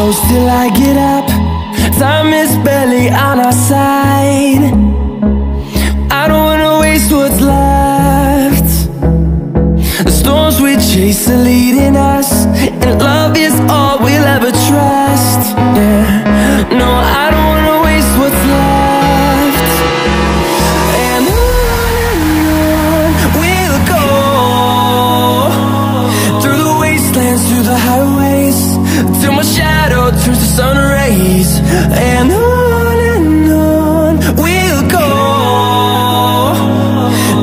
close till I get up. Time is barely on our side. I don't wanna waste what's left. The storms we chase are leading us, and love is all we'll ever trust. Yeah, no, I don't wanna waste what's left. And on we'll go, through the wastelands, through the highways, till my shadow turns to sun rays. And on we'll go,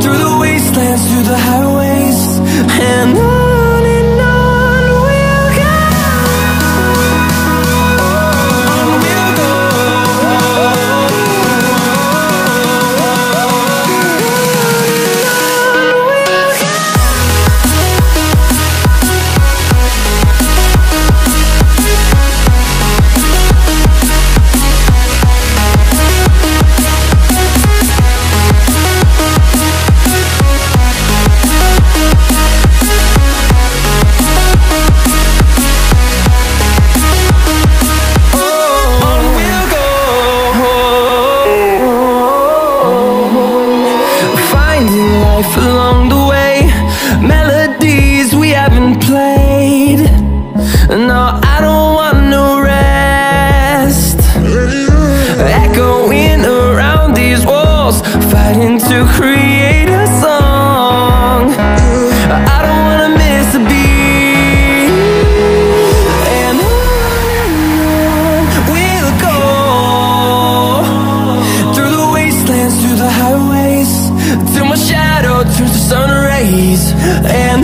through the wastelands, through the highways, and on we'll go. On we'll go. Along the way, melodies we haven't played. No, I don't want no rest. Echoing around these walls, fighting to create a song. I don't wanna miss a beat. And on we'll go, through the wastelands, through the highways, till my shadow turns to sun rays. And